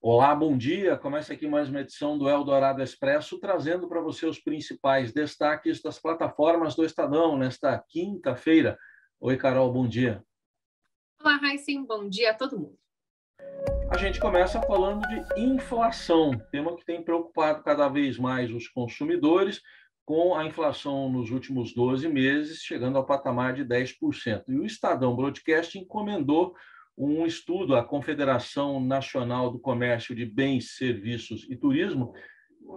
Olá, bom dia. Começa aqui mais uma edição do Eldorado Expresso, trazendo para você os principais destaques das plataformas do Estadão nesta quinta-feira. Oi, Carol, bom dia. Olá, Raíssen, bom dia a todo mundo. A gente começa falando de inflação, tema que tem preocupado cada vez mais os consumidores, com a inflação nos últimos 12 meses chegando ao patamar de 10%. E o Estadão Broadcast encomendou um estudo à Confederação Nacional do Comércio de Bens, Serviços e Turismo,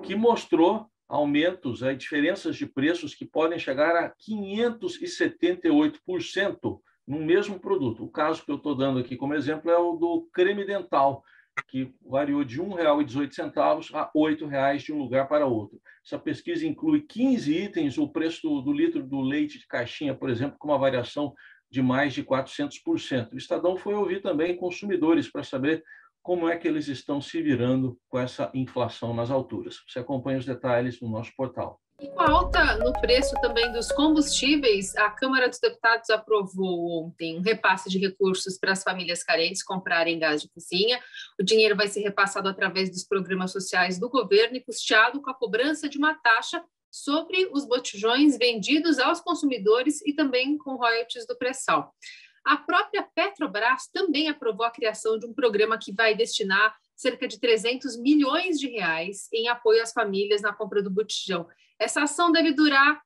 que mostrou aumentos, diferenças de preços que podem chegar a 578% no mesmo produto. O caso que eu estou dando aqui como exemplo é o do creme dental, que variou de R$ 1,18 a R$ 8,00 de um lugar para outro. Essa pesquisa inclui 15 itens, o preço do litro do leite de caixinha, por exemplo, com uma variação de mais de 400%. O Estadão foi ouvir também consumidores para saber como é que eles estão se virando com essa inflação nas alturas. Você acompanha os detalhes no nosso portal. E com a alta no preço também dos combustíveis, a Câmara dos Deputados aprovou ontem um repasse de recursos para as famílias carentes comprarem gás de cozinha. O dinheiro vai ser repassado através dos programas sociais do governo e custeado com a cobrança de uma taxa sobre os botijões vendidos aos consumidores e também com royalties do pré-sal. A própria Petrobras também aprovou a criação de um programa que vai destinar cerca de 300 milhões de reais em apoio às famílias na compra do botijão. Essa ação deve durar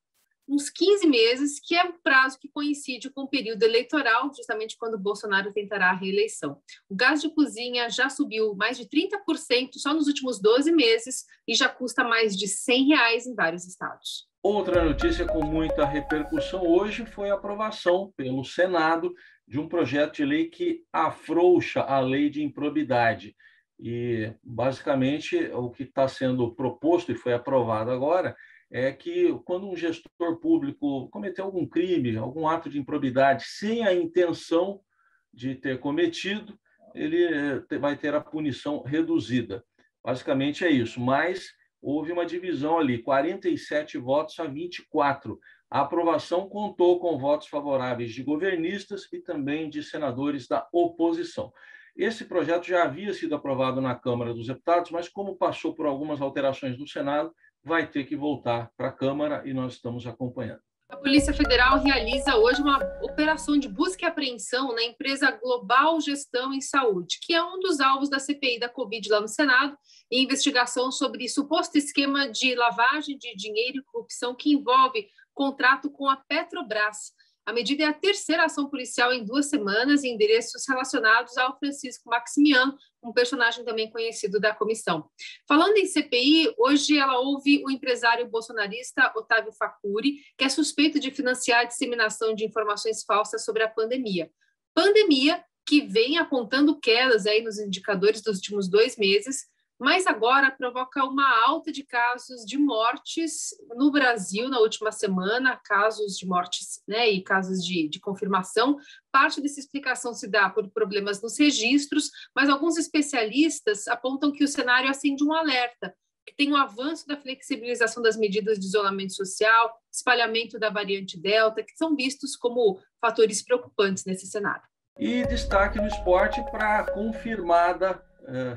uns 15 meses, que é um prazo que coincide com o período eleitoral, justamente quando Bolsonaro tentará a reeleição. O gás de cozinha já subiu mais de 30% só nos últimos 12 meses e já custa mais de R$ 100 em vários estados. Outra notícia com muita repercussão hoje foi a aprovação pelo Senado de um projeto de lei que afrouxa a lei de improbidade. E, basicamente, o que está sendo proposto e foi aprovado agora é que, quando um gestor público cometeu algum crime, algum ato de improbidade, sem a intenção de ter cometido, ele vai ter a punição reduzida. Basicamente é isso, mas houve uma divisão ali, 47 votos a 24. A aprovação contou com votos favoráveis de governistas e também de senadores da oposição. Esse projeto já havia sido aprovado na Câmara dos Deputados, mas como passou por algumas alterações do Senado, vai ter que voltar para a Câmara e nós estamos acompanhando. A Polícia Federal realiza hoje uma operação de busca e apreensão na empresa Global Gestão em Saúde, que é um dos alvos da CPI da Covid lá no Senado, e investigação sobre suposto esquema de lavagem de dinheiro e corrupção que envolve contrato com a Petrobras. A medida é a terceira ação policial em 2 semanas em endereços relacionados ao Francisco Maximiano, um personagem também conhecido da comissão. Falando em CPI, hoje ela ouve o empresário bolsonarista Otávio Facuri, que é suspeito de financiar a disseminação de informações falsas sobre a pandemia. Pandemia que vem apontando quedas aí nos indicadores dos últimos 2 meses, mas agora provoca uma alta de casos de mortes no Brasil na última semana, casos de mortes, né, e casos de confirmação. Parte dessa explicação se dá por problemas nos registros, mas alguns especialistas apontam que o cenário acende um alerta, que tem um avanço da flexibilização das medidas de isolamento social, espalhamento da variante Delta, que são vistos como fatores preocupantes nesse cenário. E destaque no esporte para a confirmada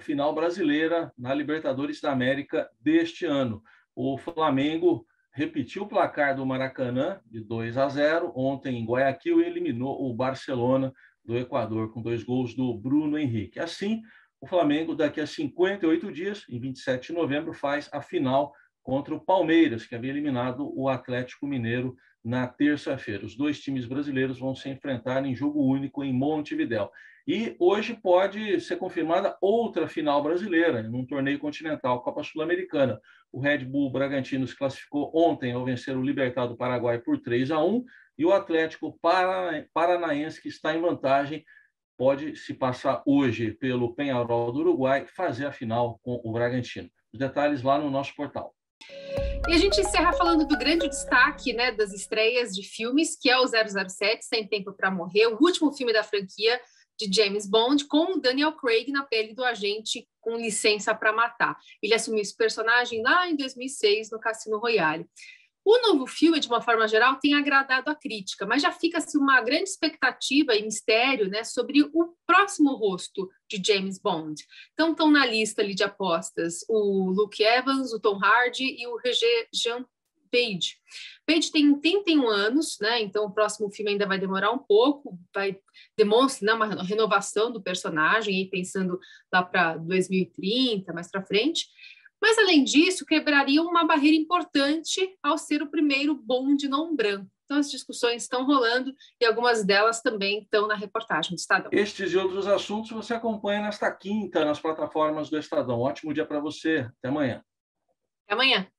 final brasileira na Libertadores da América deste ano. O Flamengo repetiu o placar do Maracanã de 2-0 ontem em Guayaquil e eliminou o Barcelona do Equador com 2 gols do Bruno Henrique. Assim, o Flamengo daqui a 58 dias, em 27 de novembro, faz a final contra o Palmeiras, que havia eliminado o Atlético Mineiro na terça-feira. Os 2 times brasileiros vão se enfrentar em jogo único em Montevidéu. E hoje pode ser confirmada outra final brasileira, num torneio continental, Copa Sul-Americana. O Red Bull Bragantino se classificou ontem ao vencer o Libertad do Paraguai por 3-1, e o Atlético Paranaense, que está em vantagem, pode se passar hoje pelo Peñarol do Uruguai, fazer a final com o Bragantino. Os detalhes lá no nosso portal. E a gente encerra falando do grande destaque, né, das estreias de filmes, que é o 007, Sem Tempo para Morrer, o último filme da franquia de James Bond, com o Daniel Craig na pele do agente com licença para matar. Ele assumiu esse personagem lá em 2006, no Cassino Royale. O novo filme, de uma forma geral, tem agradado a crítica, mas já fica-se uma grande expectativa e mistério, né, sobre o próximo rosto de James Bond. Então, estão na lista ali de apostas o Luke Evans, o Tom Hardy e o Jean Page. Page tem 81 anos, né? Então o próximo filme ainda vai demorar um pouco, demonstra, né, uma renovação do personagem, aí pensando lá para 2030, mais para frente. Mas, além disso, quebraria uma barreira importante ao ser o primeiro Bond não branco. Então, as discussões estão rolando e algumas delas também estão na reportagem do Estadão. Estes e outros assuntos você acompanha nesta quinta nas plataformas do Estadão. Ótimo dia para você. Até amanhã. Até amanhã.